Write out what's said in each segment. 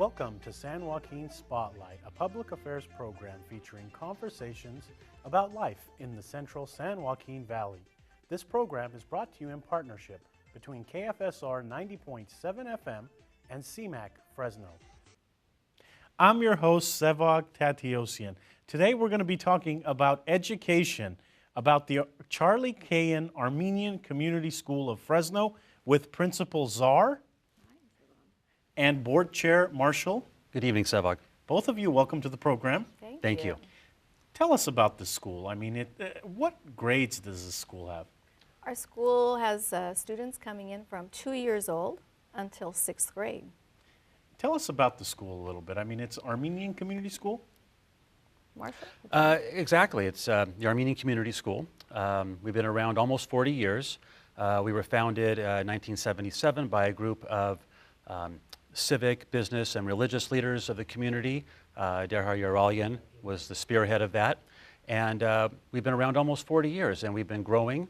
Welcome to San Joaquin Spotlight, a public affairs program featuring conversations about life in the central San Joaquin Valley. This program is brought to you in partnership between KFSR 90.7 FM and CMAC Fresno. I'm your host, Sevag Tateosian. Today we're going to be talking about education, about the Charlie Keyan Armenian Community School of Fresno with Principal Czar and Board Chair Marshall. Good evening, Sevag. Both of you, welcome to the program. Thank you. Tell us about the school. I mean, what grades does the school have? Our school has students coming in from 2 years old until 6th grade. Tell us about the school a little bit. I mean, it's Armenian Community School? Marshall? Exactly. It's the Armenian Community School. We've been around almost 40 years. We were founded in 1977 by a group of civic, business, and religious leaders of the community. Derhar Yaralyan was the spearhead of that. And we've been around almost 40 years, and we've been growing.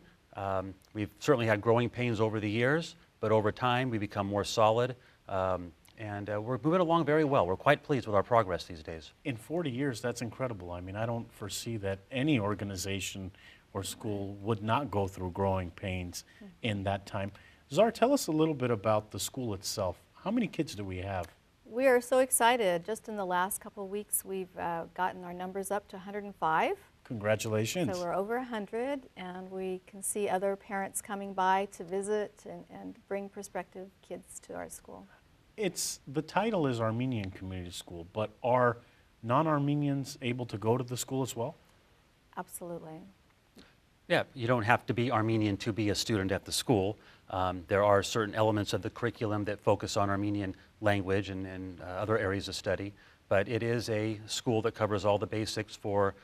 We've certainly had growing pains over the years, but over time we become more solid. And we're moving along very well. We're quite pleased with our progress these days. In 40 years, that's incredible. I mean, I don't foresee that any organization or school would not go through growing pains in that time. Czar, tell us a little bit about the school itself. How many kids do we have? We are so excited. Just in the last couple of weeks, we've gotten our numbers up to 105. Congratulations. So we're over 100, and we can see other parents coming by to visit and bring prospective kids to our school. The title is Armenian Community School, but are non-Armenians able to go to the school as well? Absolutely. Yeah, you don't have to be Armenian to be a student at the school. There are certain elements of the curriculum that focus on Armenian language and other areas of study, but it is a school that covers all the basics for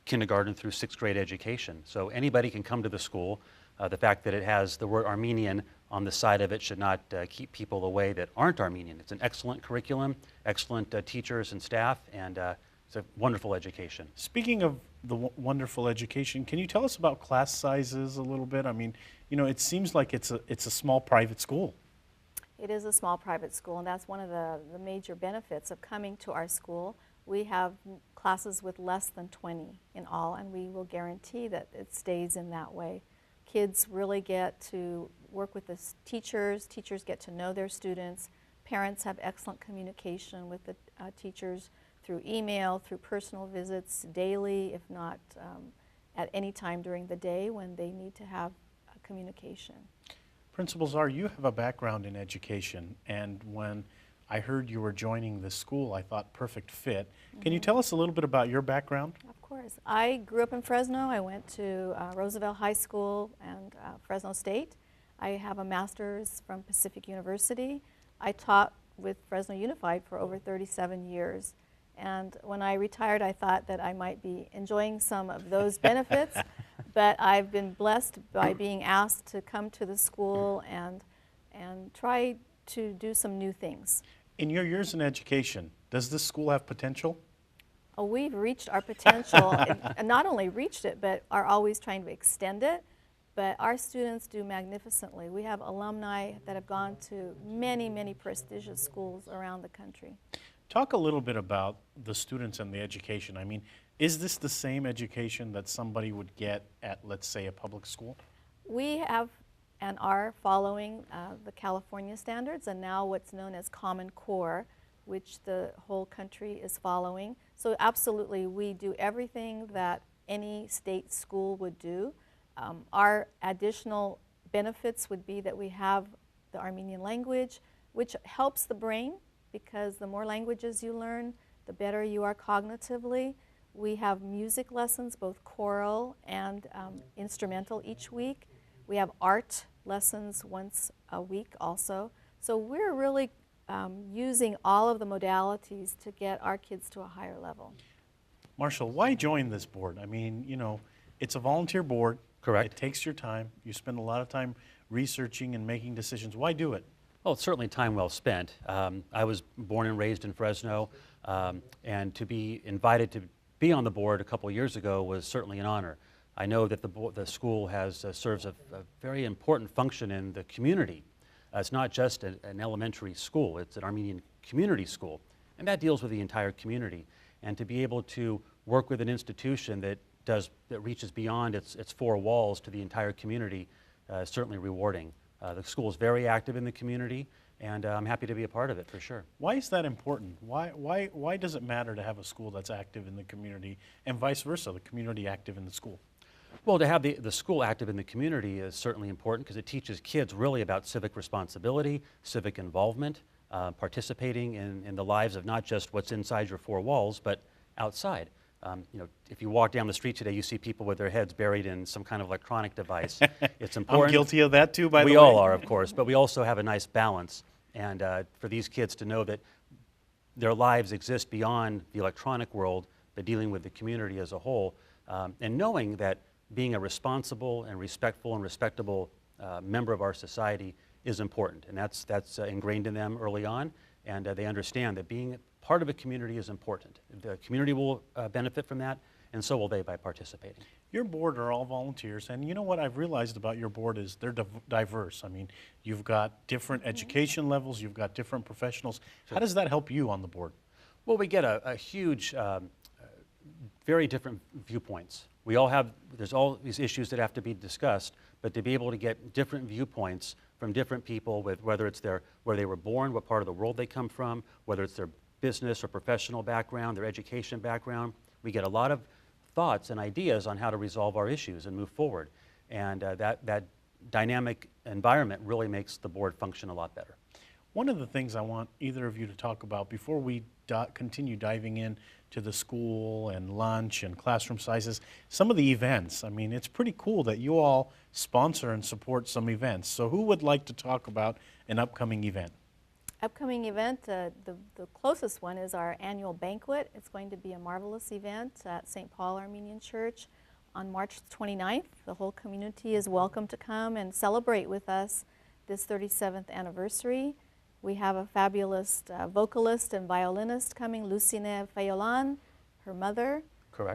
kindergarten through 6th grade education. So anybody can come to the school. The fact that it has the word Armenian on the side of it should not keep people away that aren't Armenian. It's an excellent curriculum, excellent teachers and staff, and it's a wonderful education. Speaking of the wonderful education, can you tell us about class sizes a little bit? I mean, you know, it seems like it's a small private school. It is a small private school, and that's one of the major benefits of coming to our school. We have classes with less than 20 in all, and we will guarantee that it stays in that way. Kids really get to work with the teachers. Teachers get to know their students. Parents have excellent communication with the teachers through email, through personal visits daily, if not at any time during the day when they need to have communication. Principal Czar, you have a background in education, and when I heard you were joining this school, I thought perfect fit. Can you tell us a little bit about your background? Of course. I grew up in Fresno. I went to Roosevelt High School and Fresno State. I have a master's from Pacific University. I taught with Fresno Unified for over 37 years. And when I retired, I thought that I might be enjoying some of those benefits, but I've been blessed by being asked to come to the school and try to do some new things. In your years in education, does this school have potential? Oh, we've reached our potential, and not only reached it, but are always trying to extend it. But our students do magnificently. We have alumni that have gone to many, many prestigious schools around the country. Talk a little bit about the students and the education. I mean, is this the same education that somebody would get at, let's say, a public school? We have and are following the California standards and now what's known as Common Core, which the whole country is following. So absolutely, we do everything that any state school would do. Our additional benefits would be that we have the Armenian language, which helps the brain, because the more languages you learn, the better you are cognitively. We have music lessons, both choral and instrumental each week. We have art lessons once a week also. So we're really using all of the modalities to get our kids to a higher level. Marshall, why join this board? I mean, you know, it's a volunteer board. Correct. It takes your time. You spend a lot of time researching and making decisions. Why do it? Well, it's certainly time well spent. I was born and raised in Fresno, and to be invited to be on the board a couple years ago was certainly an honor. I know that the school serves a very important function in the community. It's not just an elementary school, it's an Armenian community school, and that deals with the entire community. And to be able to work with an institution that reaches beyond its four walls to the entire community is certainly rewarding. The school is very active in the community, and I'm happy to be a part of it for sure. Why is that important? Why does it matter to have a school that's active in the community and vice versa, the community active in the school? Well, to have the school active in the community is certainly important because it teaches kids really about civic responsibility, civic involvement, participating in the lives of not just what's inside your four walls, but outside. If you walk down the street today, you see people with their heads buried in some kind of electronic device. It's important. I'm guilty of that too, by the way. We all are, of course, but we also have a nice balance. And for these kids to know that their lives exist beyond the electronic world, but dealing with the community as a whole, and knowing that being a responsible and respectful and respectable member of our society is important. And that's ingrained in them early on, and they understand that being part of a community is important. The community will benefit from that, and so will they by participating. Your board are all volunteers, and you know what I've realized about your board is they're diverse. I mean, you've got different education levels, you've got different professionals. How does that help you on the board? Well, we get a huge, very different viewpoints. There's all these issues that have to be discussed, but to be able to get different viewpoints from different people, with whether it's where they were born, what part of the world they come from, whether it's their business or professional background, their education background, we get a lot of thoughts and ideas on how to resolve our issues and move forward. And that dynamic environment really makes the board function a lot better. One of the things I want either of you to talk about before we continue diving in to the school and lunch and classroom sizes, some of the events. I mean, it's pretty cool that you all sponsor and support some events. So who would like to talk about an upcoming event? Upcoming event, the closest one is our annual banquet. It's going to be a marvelous event at St. Paul Armenian Church on March 29th. The whole community is welcome to come and celebrate with us this 37th anniversary. We have a fabulous vocalist and violinist coming, Lucine Fayolan. Her mother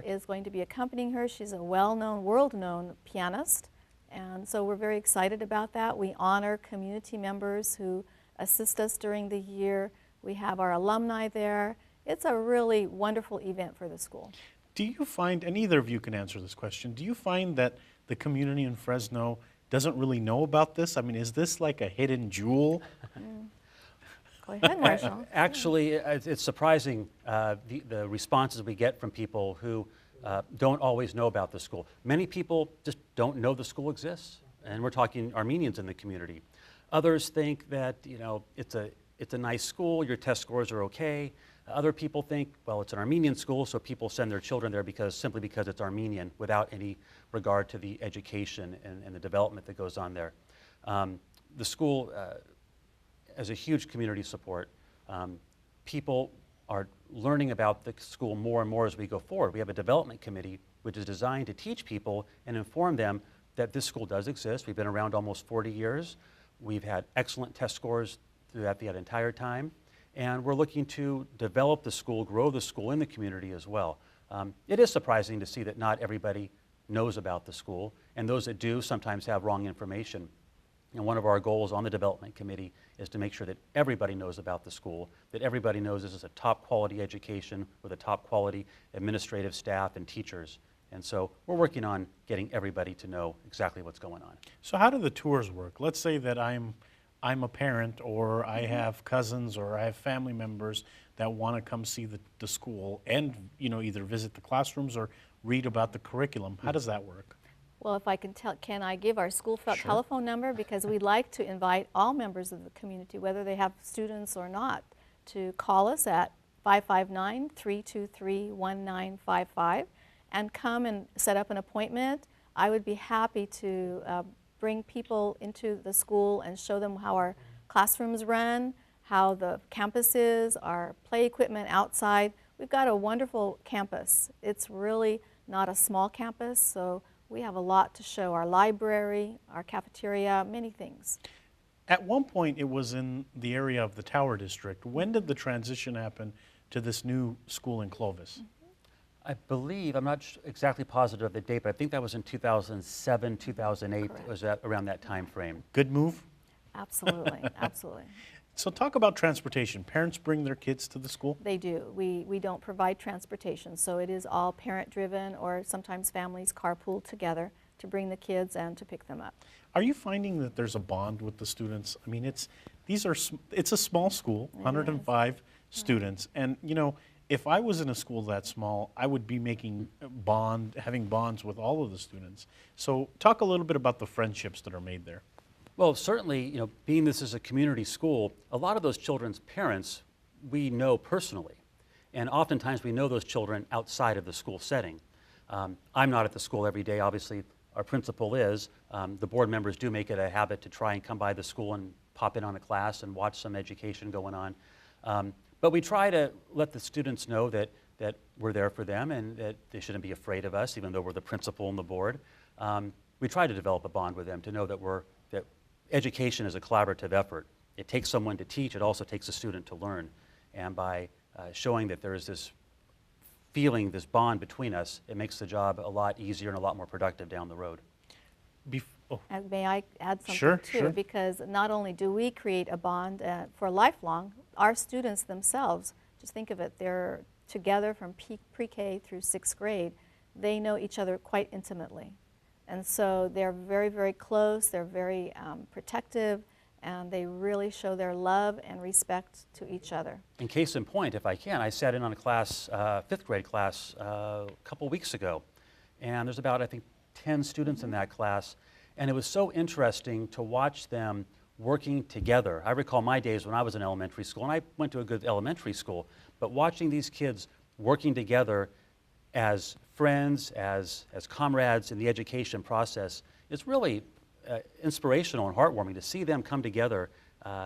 is going to be accompanying her. She's a well-known, world-known pianist, and so we're very excited about that. We honor community members who assist us during the year. We have our alumni there. It's a really wonderful event for the school. Do you find, and either of you can answer this question, do you find that the community in Fresno doesn't really know about this? I mean, is this like a hidden jewel? Go ahead, Marshall. Actually, it's surprising the responses we get from people who don't always know about the school. Many people just don't know the school exists, and we're talking Armenians in the community. Others think that, it's a nice school, your test scores are okay. Other people think, well, it's an Armenian school, so people send their children there simply because it's Armenian, without any regard to the education and the development that goes on there. The school has a huge community support. People are learning about the school more and more as we go forward. We have a development committee which is designed to teach people and inform them that this school does exist. We've been around almost 40 years. We've had excellent test scores throughout that entire time, and we're looking to develop the school, grow the school in the community as well. It is surprising to see that not everybody knows about the school, and those that do sometimes have wrong information. And one of our goals on the development committee is to make sure that everybody knows about the school, that everybody knows this is a top quality education with a top quality administrative staff and teachers. And so we're working on getting everybody to know exactly what's going on. So how do the tours work? Let's say that I'm a parent, or I have cousins, or I have family members that want to come see the school and either visit the classrooms or read about the curriculum. How does that work? Well, if I can I give our school telephone number, because we'd like to invite all members of the community, whether they have students or not, to call us at 559-323-1955 and come and set up an appointment. I would be happy to bring people into the school and show them how our classrooms run, how the campus is, our play equipment outside. We've got a wonderful campus. It's really not a small campus, so we have a lot to show. Our library, our cafeteria, many things. At one point, it was in the area of the Tower District. When did the transition happen to this new school in Clovis? I believe, I'm not exactly positive of the date, but I think that was in 2007, 2008. Correct. It was around that time frame. Good move? Absolutely, absolutely. So talk about transportation. Parents bring their kids to the school? They do. We don't provide transportation, so it is all parent-driven, or sometimes families carpool together to bring the kids and to pick them up. Are you finding that there's a bond with the students? I mean, it's a small school, 105 students, and you know, if I was in a school that small, I would be having bonds with all of the students. So talk a little bit about the friendships that are made there. Well, certainly, you know, being this is a community school, a lot of those children's parents we know personally. And oftentimes we know those children outside of the school setting. I'm not at the school every day, obviously our principal is. The board members do make it a habit to try and come by the school and pop in on a class and watch some education going on. But we try to let the students know that we're there for them and that they shouldn't be afraid of us, even though we're the principal and the board. We try to develop a bond with them to know that that education is a collaborative effort. It takes someone to teach, it also takes a student to learn. And by showing that there is this feeling, this bond between us, it makes the job a lot easier and a lot more productive down the road. And may I add something Sure, too? sure. Because not only do we create a bond for lifelong, our students themselves, just think of it, they're together from pre-K through 6th grade. They know each other quite intimately. And so they're very, very close, they're very protective, and they really show their love and respect to each other. In case in point, if I can, I sat in on a class, 5th grade class, a couple weeks ago. And there's about, I think, 10 students in that class. And it was so interesting to watch them working together. I recall my days when I was in elementary school, and I went to a good elementary school, but watching these kids working together as friends, as comrades in the education process, is really inspirational and heartwarming. To see them come together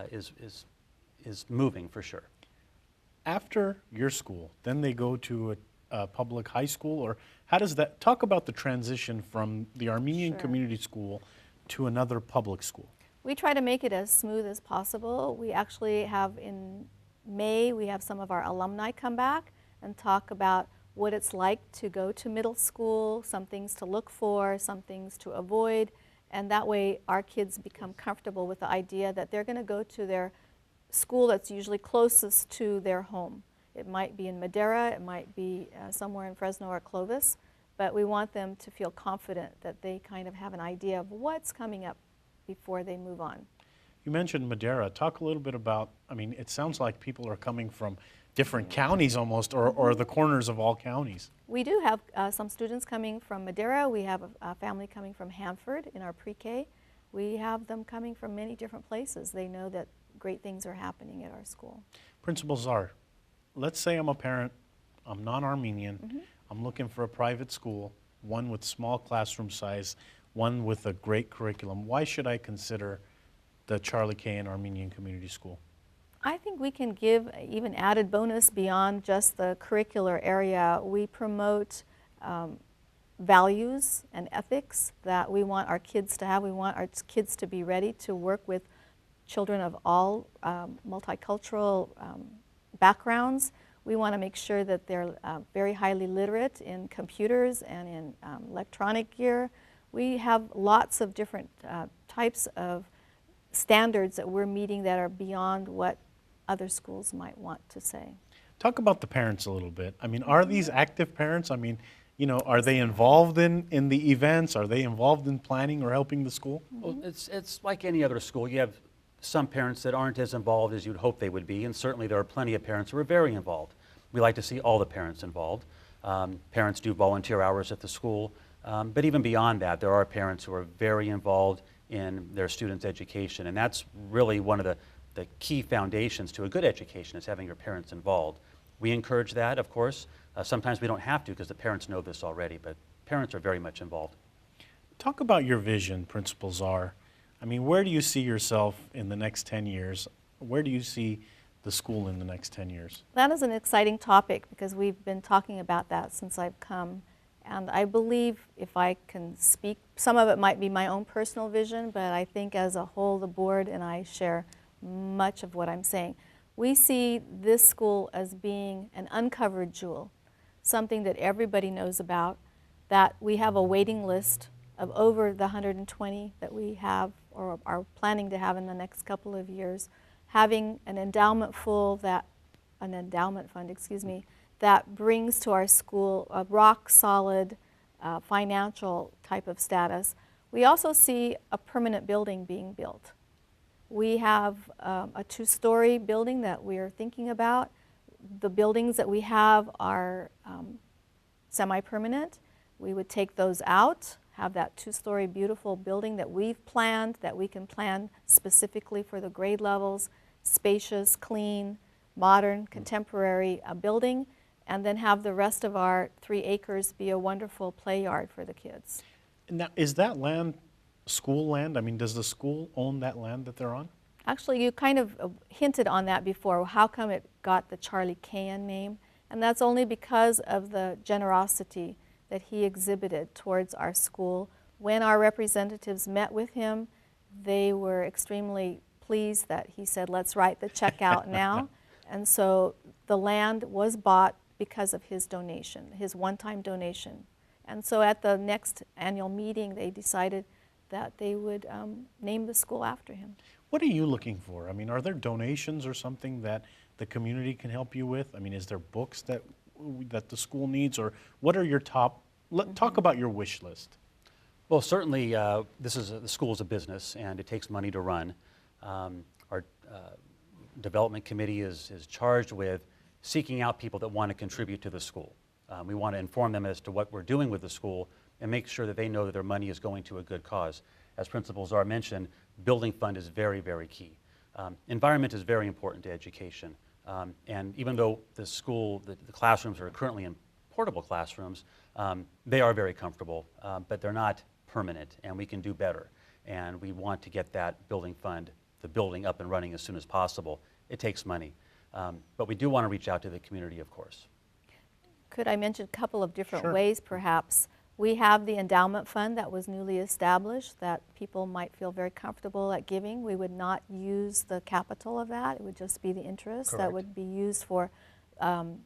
is moving for sure. After your school, then they go to a public high school, or how does that, talk about the transition from the Armenian community school to another public school? We try to make it as smooth as possible. We actually have in May, we have some of our alumni come back and talk about what it's like to go to middle school, some things to look for, some things to avoid, and that way our kids become comfortable with the idea that they're going to go to their school that's usually closest to their home. It might be in Madera, it might be somewhere in Fresno or Clovis, but we want them to feel confident that they kind of have an idea of what's coming up before they move on. You mentioned Madera. Talk a little bit about, I mean, it sounds like people are coming from different counties almost, or the corners of all counties. We do have some students coming from Madera. We have a family coming from Hanford in our pre-K. We have them coming from many different places. They know that great things are happening at our school. Principal Czar, let's say I'm a parent, I'm non-Armenian, I'm looking for a private school, one with small classroom size, one with a great curriculum. Why should I consider the Charlie Keyan Armenian Community School? I think we can give even added bonus beyond just the curricular area. We promote values and ethics that we want our kids to have. We want our kids to be ready to work with children of all multicultural backgrounds. We want to make sure that they're very highly literate in computers and in electronic gear. We have lots of different types of standards that we're meeting that are beyond what other schools might want to say. Talk about the parents a little bit. I mean, are these active parents? I mean, you know, are they involved in the events? Are they involved in planning or helping the school? Well, it's like any other school. You have some parents that aren't as involved as you'd hope they would be, and certainly there are plenty of parents who are very involved. We like to see all the parents involved. Parents do volunteer hours at the school, but even beyond that, there are parents who are very involved in their students' education, and that's really one of the key foundations to a good education, is having your parents involved. We encourage that, of course. Sometimes we don't have to because the parents know this already, but parents are very much involved. Talk about your vision, Principal Czar. I mean, where do you see yourself in the next 10 years? Where do you see the school in the next 10 years? That is an exciting topic because we've been talking about that since I've come. And I believe, if I can speak, some of it might be my own personal vision, but I think as a whole, the board and I share much of what I'm saying. We see this school as being an uncovered jewel, something that everybody knows about, that we have a waiting list of over the 120 that we have or are planning to have in the next couple of years, having an endowment fund, excuse me, that brings to our school a rock solid financial type of status. We also see a permanent building being built. We have a 2-story building that we are thinking about. The buildings that we have are semi-permanent. We would take those out, have that 2-story beautiful building that we've planned, that we can plan specifically for the grade levels, spacious, clean, modern, contemporary building, and then have the rest of our 3 acres be a wonderful play yard for the kids. Now, is that land school land? I mean, does the school own that land that they're on? Actually, you kind of hinted on that before. How come it got the Charlie Keyan name? And that's only because of the generosity that he exhibited towards our school. When our representatives met with him, they were extremely pleased that he said, let's write the check out now. And so the land was bought because of his donation, his one-time donation. And so at the next annual meeting, they decided that they would name the school after him. What are you looking for? I mean, are there donations or something that the community can help you with? I mean, is there books that the school needs, or what are your top, talk about your wish list. Well, certainly the school is a business and it takes money to run. Our development committee is charged with seeking out people that want to contribute to the school. We want to inform them as to what we're doing with the school and make sure that they know that their money is going to a good cause. As Principal Czar mentioned, building fund is very, very key. Environment is very important to education. And even though the school, the classrooms are currently in portable classrooms, they are very comfortable, but they're not permanent, and we can do better. And we want to get that building fund, the building up and running as soon as possible. It takes money. But we do want to reach out to the community, of course. Could I mention a couple of different Sure. ways, perhaps? We have the endowment fund that was newly established that people might feel very comfortable at giving. We would not use the capital of that. It would just be the interest Correct. that would be used for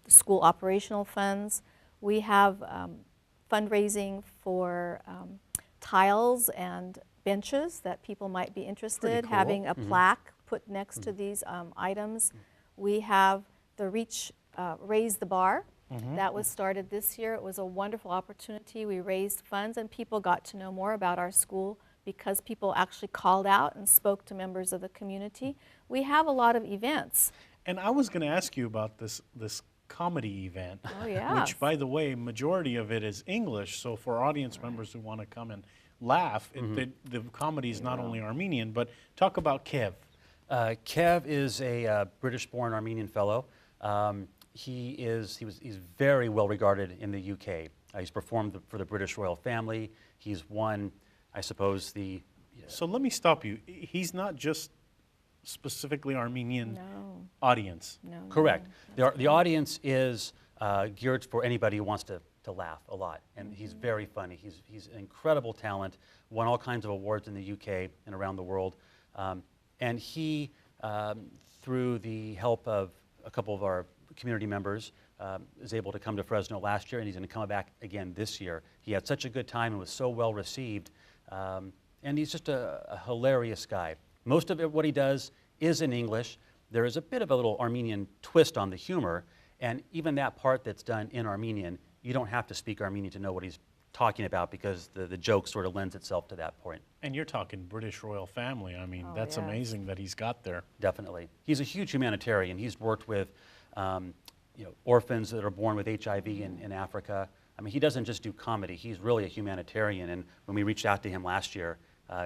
school operational funds. We have fundraising for tiles and benches that people might be interested, cool. having a plaque put next to these items. We have the Raise the Bar. That was started this year. It was a wonderful opportunity. We raised funds and people got to know more about our school because people actually called out and spoke to members of the community. We have a lot of events. And I was going to ask you about this comedy event, Oh, yeah. which, by the way, majority of it is English. So for audience members who want to come and laugh, the comedy is not only Armenian, but talk about Kev. Kev is a British-born Armenian fellow. He's very well regarded in the UK. He's performed for the British royal family. He's won, I suppose, the... So let me stop you. He's not just specifically Armenian No, audience. no. Correct. no. The audience is geared for anybody who wants to laugh a lot, and he's very funny. He's an incredible talent, won all kinds of awards in the UK and around the world. And he, through the help of a couple of our community members, is able to come to Fresno last year, and he's going to come back again this year. He had such a good time and was so well received, and he's just a hilarious guy. Most of what he does is in English. There is a bit of a little Armenian twist on the humor, and even that part that's done in Armenian, you don't have to speak Armenian to know what he's talking about because the joke sort of lends itself to that point. And you're talking British royal family. I mean, Oh, that's yes. amazing that he's got there. Definitely. He's a huge humanitarian. He's worked with orphans that are born with HIV in Africa. I mean, he doesn't just do comedy. He's really a humanitarian. And when we reached out to him last year,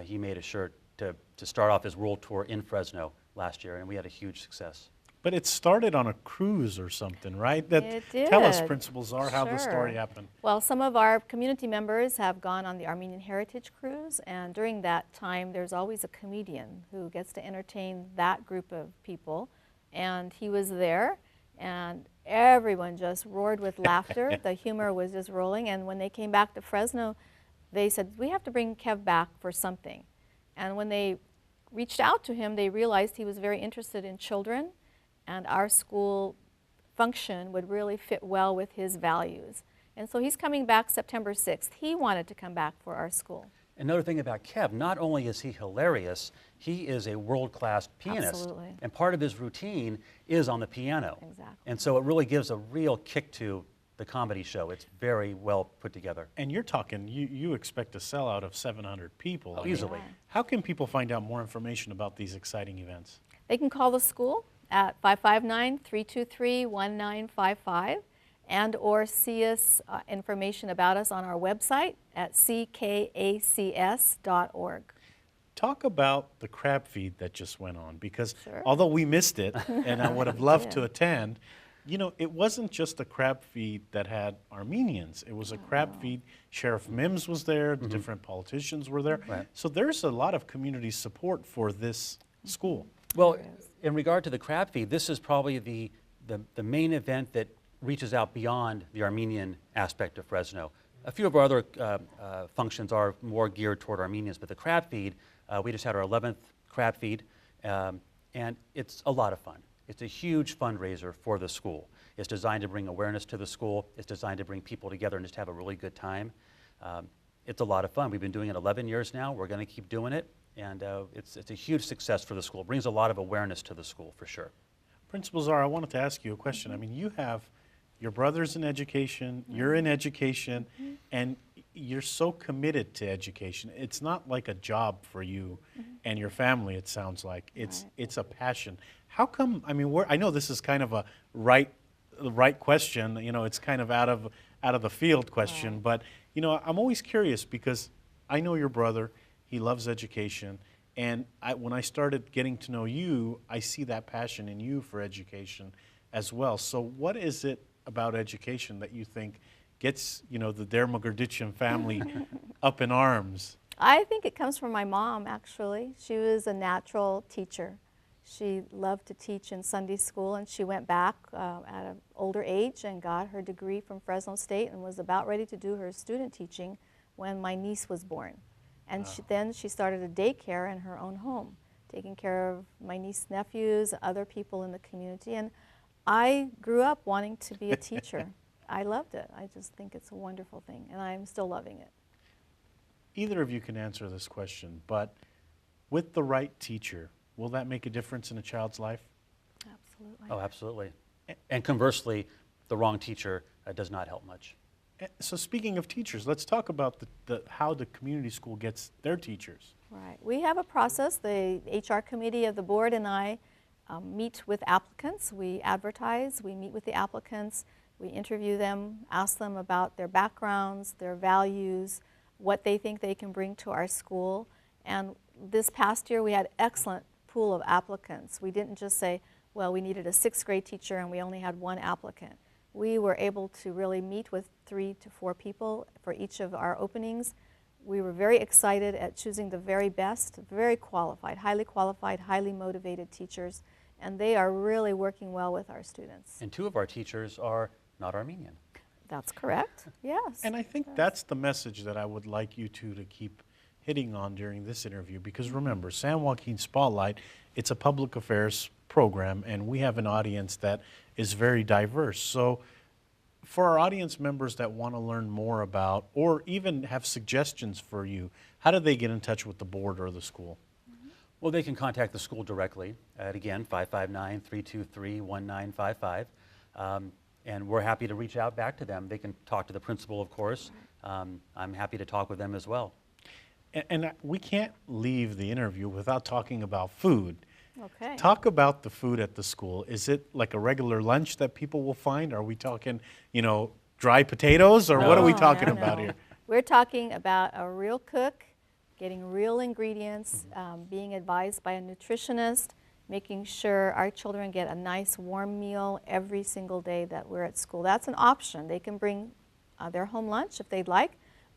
he made a shirt to start off his world tour in Fresno last year, and we had a huge success. But it started on a cruise or something, right? It Tell us, did. Principal Czar, how the story Sure. happened. Well, some of our community members have gone on the Armenian Heritage Cruise, and during that time, there's always a comedian who gets to entertain that group of people. And he was there, and everyone just roared with laughter. The humor was just rolling. And when they came back to Fresno, they said, we have to bring Kev back for something. And when they reached out to him, they realized he was very interested in children, and our school function would really fit well with his values. And so he's coming back September 6th. He wanted to come back for our school. Another thing about Kev, not only is he hilarious, he is a world-class pianist. Absolutely. And part of his routine is on the piano. Exactly. And so it really gives a real kick to the comedy show. It's very well put together. And you're talking, you expect a sellout of 700 people. Oh, I mean, easily. how can people find out more information about these exciting events? They can call the school at 559-323-1955 and or see us information about us on our website at ckacs.org. Talk about the crab feed that just went on, because Sure. although we missed it and I would have loved to Yeah. attend, you know, it wasn't just a crab feed that had Armenians. It was a crab feed. Sheriff Mims was there, the different politicians were there. Right. So there's a lot of community support for this school. Well, There is. in regard to the crab feed, this is probably the main event that reaches out beyond the Armenian aspect of Fresno. A few of our other functions are more geared toward Armenians, but the crab feed, we just had our 11th crab feed, and it's a lot of fun. It's a huge fundraiser for the school. It's designed to bring awareness to the school. It's designed to bring people together and just have a really good time. It's a lot of fun. We've been doing it 11 years now. We're going to keep doing it, and it's a huge success for the school. It brings a lot of awareness to the school, for sure. Principal Czar, I wanted to ask you a question. I mean, you have your brother's in education, you're in education, and you're so committed to education. It's not like a job for you and your family, it sounds like. It's a passion. How come, I mean, I know this is kind of a right question, you know, it's kind of out of the field question, Right. but, you know, I'm always curious because I know your brother, he loves education, and when I started getting to know you, I see that passion in you for education as well. So what is it about education that you think gets, you know, the Mugrdechian family up in arms? I think it comes from my mom, actually. She was a natural teacher. She loved to teach in Sunday school, and she went back at an older age and got her degree from Fresno State and was about ready to do her student teaching when my niece was born. And then she started a daycare in her own home, taking care of my niece's nephews, other people in the community. And I grew up wanting to be a teacher. I loved it. I just think it's a wonderful thing, and I'm still loving it. Either of you can answer this question, but with the right teacher, will that make a difference in a child's life? Absolutely. Oh, absolutely. And conversely, the wrong teacher does not help much. So speaking of teachers, let's talk about how the community school gets their teachers. Right. We have a process. The HR committee of the board and I meet with applicants. We advertise. We meet with the applicants. We interview them, ask them about their backgrounds, their values, what they think they can bring to our school. And this past year, we had excellent pool of applicants. We didn't just say, well, we needed a 6th grade teacher and we only had one applicant. We were able to really meet with 3 to 4 people for each of our openings. We were very excited at choosing the very best, very qualified, highly motivated teachers, and they are really working well with our students. And 2 of our teachers are not Armenian. That's correct, yes. And I think that's the message that I would like you two to keep hitting on during this interview, because remember, San Joaquin Spotlight, it's a public affairs program, and we have an audience that is very diverse. So for our audience members that want to learn more about or even have suggestions for you, how do they get in touch with the board or the school? Well, they can contact the school directly at, again, 559-323-1955. And we're happy to reach out back to them. They can talk to the principal, of course. I'm happy to talk with them as well. And we can't leave the interview without talking about food. Okay. Talk about the food at the school. Is it like a regular lunch that people will find? Are we talking, you know, dry potatoes, or what are we talking about here? We're talking about a real cook, getting real ingredients, being advised by a nutritionist, making sure our children get a nice warm meal every single day that we're at school. That's an option. They can bring their home lunch if they'd like,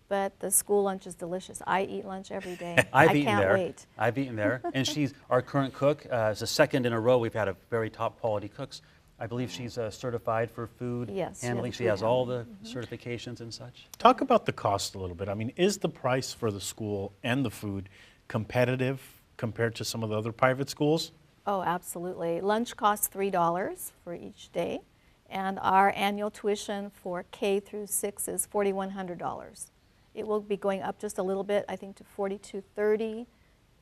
but the school lunch is delicious. I eat lunch every day. I can't wait. I've eaten there. And she's our current cook. It's the 2nd in a row we've had a very top quality cooks. I believe she's certified for food handling. She has all the certifications and such. Talk about the cost a little bit. I mean, is the price for the school and the food competitive compared to some of the other private schools? Oh, absolutely. Lunch costs $3 for each day, and our annual tuition for K through 6 is $4,100. It will be going up just a little bit, I think, to 4230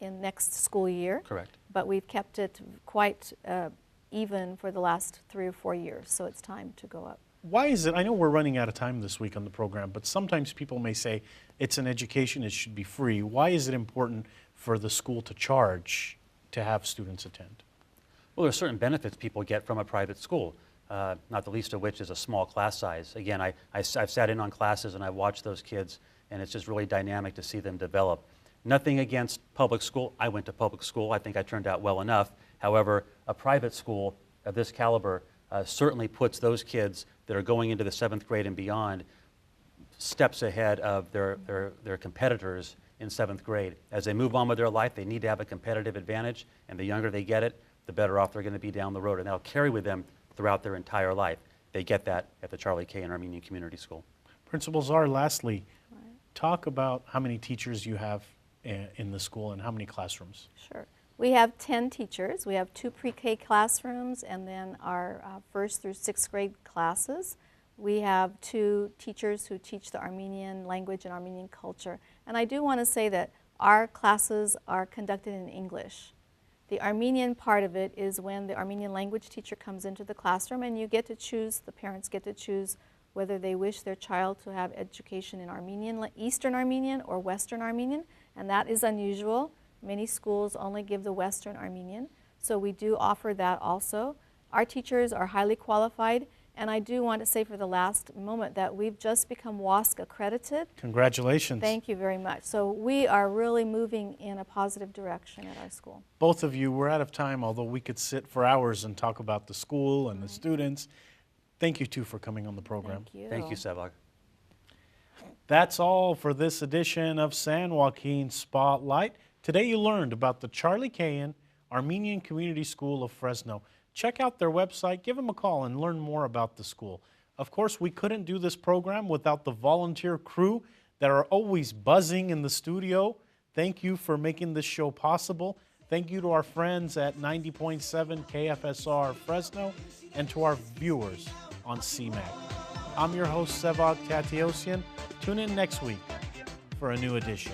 in next school year. Correct. But we've kept it quite even for the last 3 or 4 years, so it's time to go up. Why is it, I know we're running out of time this week on the program, but sometimes people may say it's an education, it should be free. Why is it important for the school to charge to have students attend? Well, there are certain benefits people get from a private school, not the least of which is a small class size. Again, I've sat in on classes and I've watched those kids, and it's just really dynamic to see them develop. Nothing against public school. I went to public school. I think I turned out well enough. However, a private school of this caliber certainly puts those kids that are going into the 7th grade and beyond steps ahead of their competitors in 7th grade. As they move on with their life, they need to have a competitive advantage, and the younger they get it, the better off they're going to be down the road, and that'll carry with them throughout their entire life. They get that at the Charlie Keyan Armenian Community School. Principal Czar, lastly, talk about how many teachers you have in the school and how many classrooms. Sure. We have 10 teachers. We have 2 pre-K classrooms and then our 1st through 6th grade classes. We have 2 teachers who teach the Armenian language and Armenian culture. And I do want to say that our classes are conducted in English. The Armenian part of it is when the Armenian language teacher comes into the classroom, and you get to choose, the parents get to choose whether they wish their child to have education in Armenian, Eastern Armenian or Western Armenian, and that is unusual. Many schools only give the Western Armenian, so we do offer that also. Our teachers are highly qualified, and I do want to say for the last moment that we've just become WASC accredited. Congratulations. Thank you very much. So we are really moving in a positive direction at our school. Both of you, we're out of time, although we could sit for hours and talk about the school and the students. Thank you, too, for coming on the program. Thank you. Thank you, Sevag. That's all for this edition of San Joaquin Spotlight. Today you learned about the Charlie Keyan Armenian Community School of Fresno. Check out their website, give them a call, and learn more about the school. Of course, we couldn't do this program without the volunteer crew that are always buzzing in the studio. Thank you for making this show possible. Thank you to our friends at 90.7 KFSR Fresno and to our viewers on CMAC. I'm your host, Sevag Tateosian. Tune in next week for a new edition.